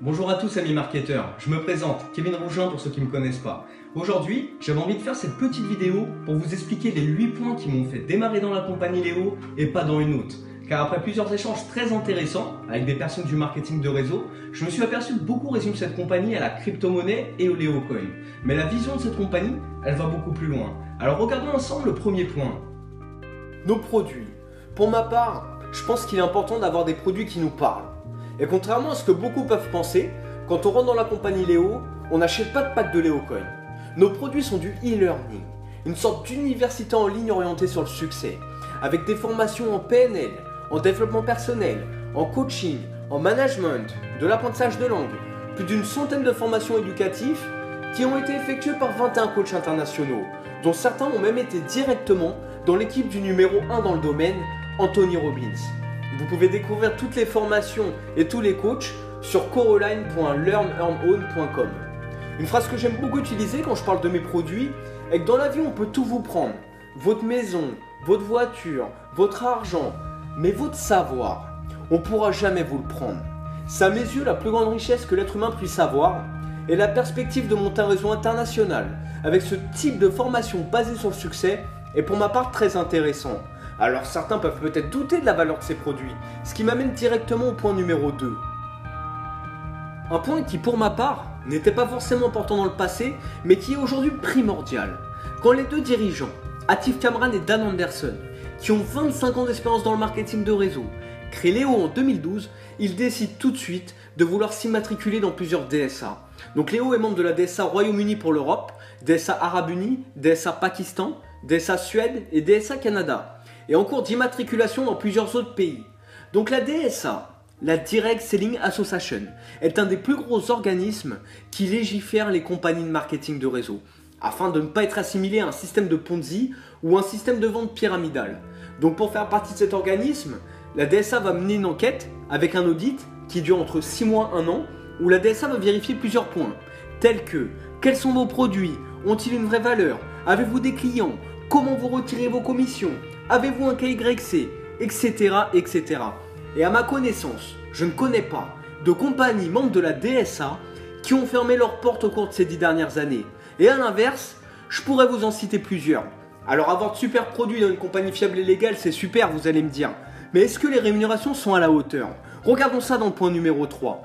Bonjour à tous amis marketeurs, je me présente, Kevin Rougin pour ceux qui ne me connaissent pas. Aujourd'hui, j'avais envie de faire cette petite vidéo pour vous expliquer les 8 points qui m'ont fait démarrer dans la compagnie Léo et pas dans une autre. Car après plusieurs échanges très intéressants avec des personnes du marketing de réseau, je me suis aperçu que beaucoup résument cette compagnie à la crypto-monnaie et au Léo Coin. Mais la vision de cette compagnie, elle va beaucoup plus loin. Alors regardons ensemble le premier point. Nos produits. Pour ma part, je pense qu'il est important d'avoir des produits qui nous parlent. Et contrairement à ce que beaucoup peuvent penser, quand on rentre dans la compagnie Léo, on n'achète pas de pack de Léo Coin. Nos produits sont du e-learning, une sorte d'université en ligne orientée sur le succès, avec des formations en PNL, en développement personnel, en coaching, en management, de l'apprentissage de langue, plus d'une centaine de formations éducatives qui ont été effectuées par 21 coachs internationaux, dont certains ont même été directement dans l'équipe du numéro 1 dans le domaine, Anthony Robbins. Vous pouvez découvrir toutes les formations et tous les coachs sur coraline.learnearnown.com. Une phrase que j'aime beaucoup utiliser quand je parle de mes produits est que dans la vie on peut tout vous prendre. Votre maison, votre voiture, votre argent, mais votre savoir, on ne pourra jamais vous le prendre. C'est à mes yeux la plus grande richesse que l'être humain puisse avoir et la perspective de monter un réseau international avec ce type de formation basée sur le succès est pour ma part très intéressant. Alors certains peuvent peut-être douter de la valeur de ces produits, ce qui m'amène directement au point numéro 2. Un point qui pour ma part n'était pas forcément important dans le passé, mais qui est aujourd'hui primordial. Quand les deux dirigeants, Atif Kamran et Dan Anderson, qui ont 25 ans d'expérience dans le marketing de réseau, créent Léo en 2012, ils décident tout de suite de vouloir s'immatriculer dans plusieurs DSA. Donc Léo est membre de la DSA Royaume-Uni pour l'Europe, DSA Arabes Unis, DSA Pakistan, DSA Suède et DSA Canada, et en cours d'immatriculation dans plusieurs autres pays. Donc la DSA, la Direct Selling Association, est un des plus gros organismes qui légifère les compagnies de marketing de réseau, afin de ne pas être assimilé à un système de Ponzi ou un système de vente pyramidale. Donc pour faire partie de cet organisme, la DSA va mener une enquête avec un audit qui dure entre 6 mois et 1 an, où la DSA va vérifier plusieurs points, tels que quels sont vos produits, ont-ils une vraie valeur, avez-vous des clients, comment vous retirez vos commissions, avez-vous un KYC, etc., etc. Et à ma connaissance, je ne connais pas de compagnies membres de la DSA qui ont fermé leurs portes au cours de ces 10 dernières années. Et à l'inverse, je pourrais vous en citer plusieurs. Alors avoir de super produits dans une compagnie fiable et légale, c'est super, vous allez me dire. Mais est-ce que les rémunérations sont à la hauteur? Regardons ça dans le point numéro 3.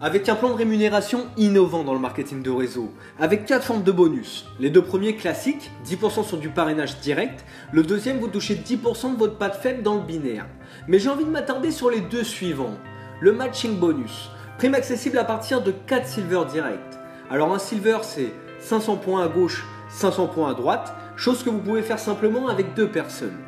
Avec un plan de rémunération innovant dans le marketing de réseau, avec 4 formes de bonus. Les deux premiers classiques, 10% sur du parrainage direct, le deuxième vous touchez 10% de votre patte faible dans le binaire. Mais j'ai envie de m'attarder sur les deux suivants. Le matching bonus, prime accessible à partir de 4 silver direct. Alors un silver c'est 500 points à gauche, 500 points à droite, chose que vous pouvez faire simplement avec 2 personnes.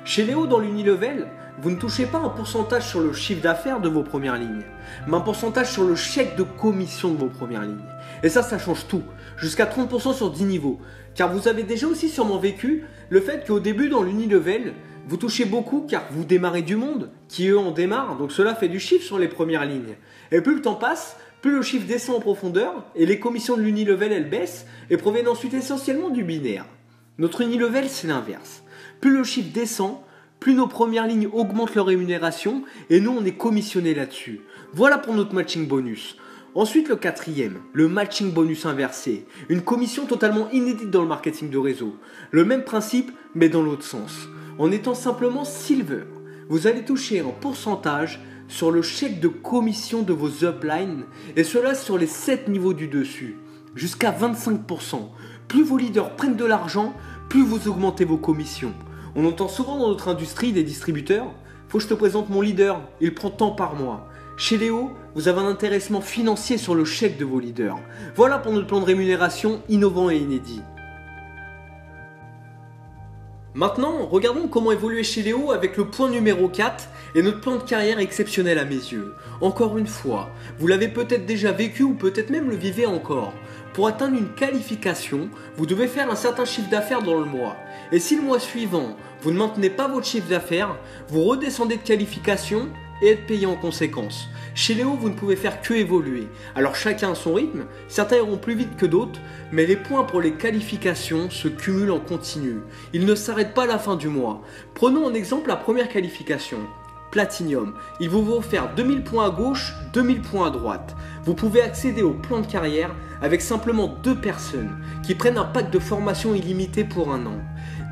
Chez Léo dans l'Unilevel, vous ne touchez pas un pourcentage sur le chiffre d'affaires de vos premières lignes, mais un pourcentage sur le chèque de commission de vos premières lignes. Et ça change tout, jusqu'à 30% sur 10 niveaux. Car vous avez déjà aussi sûrement vécu le fait qu'au début dans l'Unilevel, vous touchez beaucoup car vous démarrez du monde, qui eux en démarrent, donc cela fait du chiffre sur les premières lignes. Et plus le temps passe, plus le chiffre descend en profondeur et les commissions de l'Unilevel elles baissent et proviennent ensuite essentiellement du binaire. Notre Unilevel c'est l'inverse. Plus le chiffre descend, plus nos premières lignes augmentent leur rémunération et nous on est commissionné là-dessus. Voilà pour notre matching bonus. Ensuite le quatrième, le matching bonus inversé. Une commission totalement inédite dans le marketing de réseau. Le même principe mais dans l'autre sens. En étant simplement silver, vous allez toucher un pourcentage sur le chèque de commission de vos uplines et cela sur les 7 niveaux du dessus. Jusqu'à 25%. Plus vos leaders prennent de l'argent, plus vous augmentez vos commissions. On entend souvent dans notre industrie des distributeurs « Faut que je te présente mon leader, il prend tant par mois ». Chez Léo, vous avez un intéressement financier sur le chèque de vos leaders. Voilà pour notre plan de rémunération innovant et inédit. Maintenant, regardons comment évoluer chez Léo avec le point numéro 4 et notre plan de carrière exceptionnel à mes yeux. Encore une fois, vous l'avez peut-être déjà vécu ou peut-être même le vivez encore. Pour atteindre une qualification, vous devez faire un certain chiffre d'affaires dans le mois. Et si le mois suivant, vous ne maintenez pas votre chiffre d'affaires, vous redescendez de qualification et être payé en conséquence. Chez Léo, vous ne pouvez faire que évoluer. Alors chacun à son rythme, certains iront plus vite que d'autres, mais les points pour les qualifications se cumulent en continu. Ils ne s'arrêtent pas à la fin du mois. Prenons en exemple la première qualification. Platinum. Il vous va offrir 2000 points à gauche, 2000 points à droite. Vous pouvez accéder au plan de carrière avec simplement 2 personnes qui prennent un pack de formation illimité pour 1 an.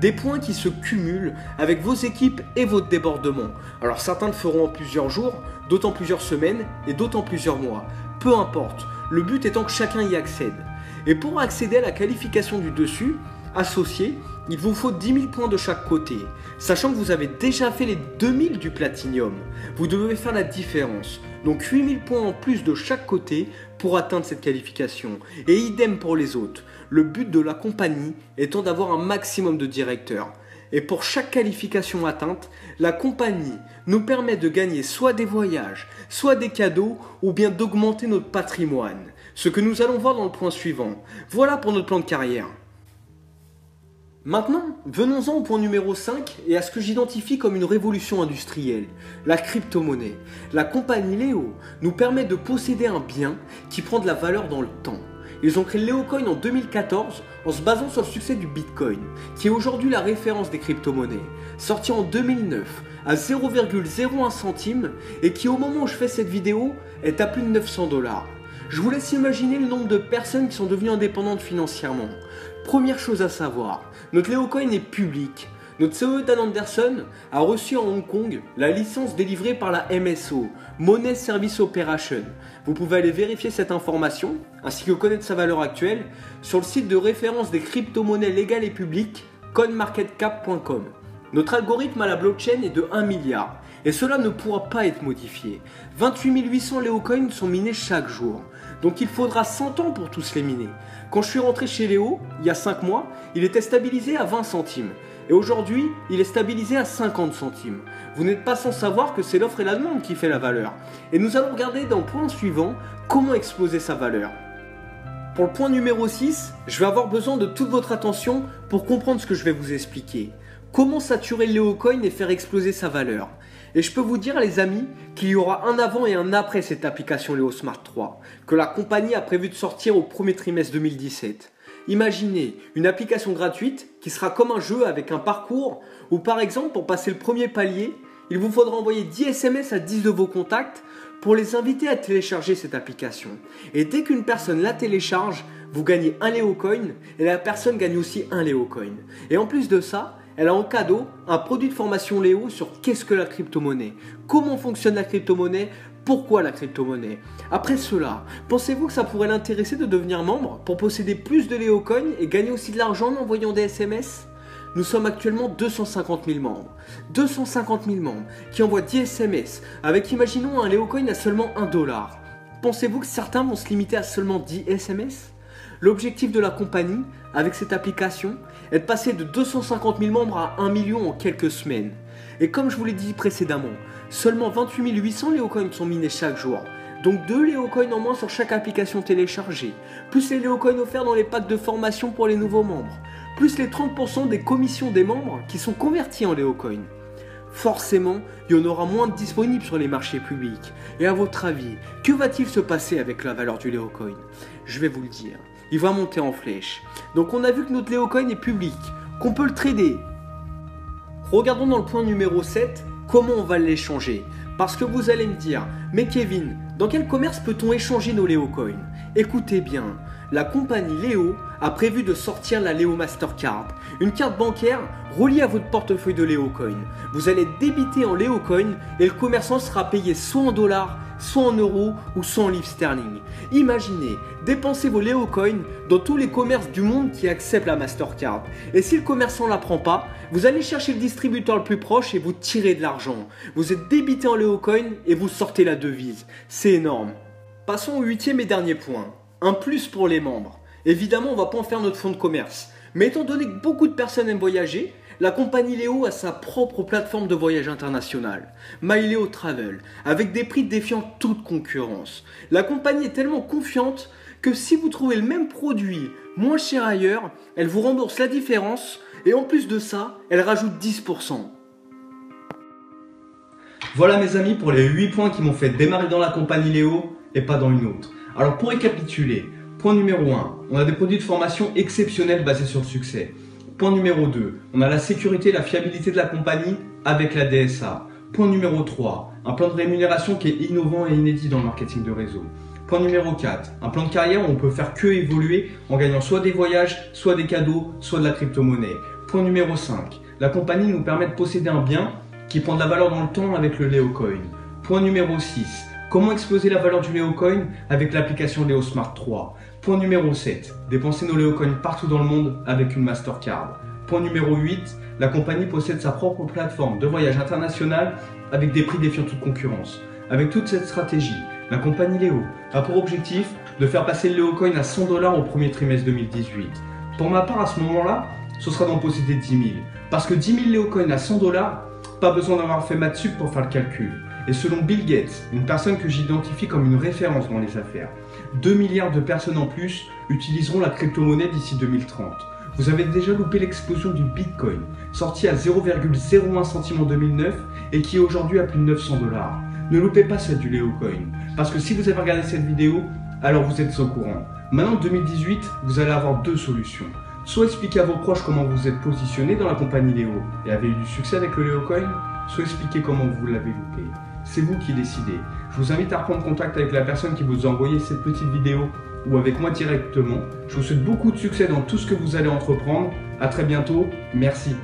Des points qui se cumulent avec vos équipes et votre débordement. Alors certains le feront en plusieurs jours, d'autres en plusieurs semaines et d'autres en plusieurs mois. Peu importe, le but étant que chacun y accède. Et pour accéder à la qualification du dessus, associé, il vous faut 10 000 points de chaque côté. Sachant que vous avez déjà fait les 2000 du Platinum, vous devez faire la différence. Donc 8 000 points en plus de chaque côté pour atteindre cette qualification. Et idem pour les autres. Le but de la compagnie étant d'avoir un maximum de directeurs. Et pour chaque qualification atteinte, la compagnie nous permet de gagner soit des voyages, soit des cadeaux, ou bien d'augmenter notre patrimoine. Ce que nous allons voir dans le point suivant. Voilà pour notre plan de carrière. Maintenant, venons-en au point numéro 5 et à ce que j'identifie comme une révolution industrielle, la crypto-monnaie. La compagnie Léo nous permet de posséder un bien qui prend de la valeur dans le temps. Ils ont créé Léocoin en 2014 en se basant sur le succès du Bitcoin, qui est aujourd'hui la référence des crypto-monnaies, sorti en 2009 à 0,01 centime et qui au moment où je fais cette vidéo est à plus de 900 $. Je vous laisse imaginer le nombre de personnes qui sont devenues indépendantes financièrement. Première chose à savoir, notre Léocoin est public. Notre CEO Dan Anderson a reçu en Hong Kong la licence délivrée par la MSO, Money Service Operation. Vous pouvez aller vérifier cette information, ainsi que connaître sa valeur actuelle, sur le site de référence des crypto-monnaies légales et publiques, coinmarketcap.com. Notre algorithme à la blockchain est de 1 milliard, et cela ne pourra pas être modifié. 28 800 Léocoins sont minés chaque jour, donc il faudra 100 ans pour tous les miner. Quand je suis rentré chez Léo, il y a 5 mois, il était stabilisé à 20 centimes. Et aujourd'hui, il est stabilisé à 50 centimes. Vous n'êtes pas sans savoir que c'est l'offre et la demande qui fait la valeur. Et nous allons regarder dans le point suivant comment exploser sa valeur. Pour le point numéro 6, je vais avoir besoin de toute votre attention pour comprendre ce que je vais vous expliquer. Comment saturer le Léocoin et faire exploser sa valeur. Et je peux vous dire les amis qu'il y aura un avant et un après cette application Léo Smart 3 que la compagnie a prévu de sortir au premier trimestre 2017. Imaginez une application gratuite qui sera comme un jeu avec un parcours où par exemple pour passer le premier palier, il vous faudra envoyer 10 SMS à 10 de vos contacts pour les inviter à télécharger cette application. Et dès qu'une personne la télécharge, vous gagnez un Léocoin et la personne gagne aussi un Léocoin. Et en plus de ça, elle a en cadeau un produit de formation Léo sur qu'est-ce que la crypto-monnaie, comment fonctionne la crypto-monnaie, pourquoi la crypto-monnaie. Après cela, pensez-vous que ça pourrait l'intéresser de devenir membre pour posséder plus de Léocoin et gagner aussi de l'argent en envoyant des SMS? Nous sommes actuellement 250 000 membres. 250 000 membres qui envoient 10 SMS avec, imaginons, un Léocoin à seulement 1 $. Pensez-vous que certains vont se limiter à seulement 10 SMS? L'objectif de la compagnie, avec cette application, est de passer de 250 000 membres à 1 million en quelques semaines. Et comme je vous l'ai dit précédemment, seulement 28 800 Léocoins sont minés chaque jour. Donc 2 Léocoins en moins sur chaque application téléchargée, plus les Léocoins offerts dans les packs de formation pour les nouveaux membres, plus les 30% des commissions des membres qui sont convertis en Léocoins. Forcément, il y en aura moins de disponibles sur les marchés publics. Et à votre avis, que va-t-il se passer avec la valeur du Léocoin? Je vais vous le dire, il va monter en flèche. Donc on a vu que notre Léocoin est public, qu'on peut le trader. Regardons dans le point numéro 7, comment on va l'échanger. Parce que vous allez me dire, mais Kevin, dans quel commerce peut-on échanger nos Léocoins? Écoutez bien, la compagnie Léo a prévu de sortir la Léo Mastercard, une carte bancaire reliée à votre portefeuille de Léocoin. Vous allez débiter en Léocoin et le commerçant sera payé soit en dollars, soit en euros ou soit en livres sterling. Imaginez, dépensez vos Léocoins dans tous les commerces du monde qui acceptent la Mastercard. Et si le commerçant ne la prend pas, vous allez chercher le distributeur le plus proche et vous tirez de l'argent. Vous êtes débité en Léocoin et vous sortez la devise. C'est énorme. Passons au 8e et dernier point. Un plus pour les membres. Évidemment, on ne va pas en faire notre fonds de commerce. Mais étant donné que beaucoup de personnes aiment voyager, la compagnie Léo a sa propre plateforme de voyage international, MyLéo Travel, avec des prix défiant toute concurrence. La compagnie est tellement confiante que si vous trouvez le même produit moins cher ailleurs, elle vous rembourse la différence et en plus de ça, elle rajoute 10%. Voilà mes amis pour les 8 points qui m'ont fait démarrer dans la compagnie Léo et pas dans une autre. Alors pour récapituler, point numéro 1, on a des produits de formation exceptionnels basés sur le succès. Point numéro 2, on a la sécurité et la fiabilité de la compagnie avec la DSA. Point numéro 3, un plan de rémunération qui est innovant et inédit dans le marketing de réseau. Point numéro 4, un plan de carrière où on peut faire que évoluer en gagnant soit des voyages, soit des cadeaux, soit de la crypto-monnaie. Point numéro 5, la compagnie nous permet de posséder un bien qui prend de la valeur dans le temps avec le Leocoin. Point numéro 6, comment exploser la valeur du Leocoin avec l'application LeoSmart 3. Point numéro 7, dépenser nos Leocoins partout dans le monde avec une Mastercard. Point numéro 8, la compagnie possède sa propre plateforme de voyage international avec des prix défiant toute concurrence. Avec toute cette stratégie, la compagnie Léo a pour objectif de faire passer le Leocoin à 100 $ au premier trimestre 2018. Pour ma part, à ce moment-là, ce sera d'en posséder 10 000. Parce que 10 000 Leocoins à 100 $, pas besoin d'avoir fait maths sup pour faire le calcul. Et selon Bill Gates, une personne que j'identifie comme une référence dans les affaires, 2 milliards de personnes en plus utiliseront la crypto-monnaie d'ici 2030. Vous avez déjà loupé l'explosion du Bitcoin, sorti à 0,01 centime en 2009 et qui est aujourd'hui à plus de 900 $. Ne loupez pas celle du Leocoin, parce que si vous avez regardé cette vidéo, alors vous êtes au courant. Maintenant, en 2018, vous allez avoir deux solutions. Soit expliquer à vos proches comment vous êtes positionné dans la compagnie Léo et avez eu du succès avec le Leocoin, soit expliquer comment vous l'avez loupé. C'est vous qui décidez. Je vous invite à reprendre contact avec la personne qui vous a envoyé cette petite vidéo ou avec moi directement. Je vous souhaite beaucoup de succès dans tout ce que vous allez entreprendre. À très bientôt. Merci.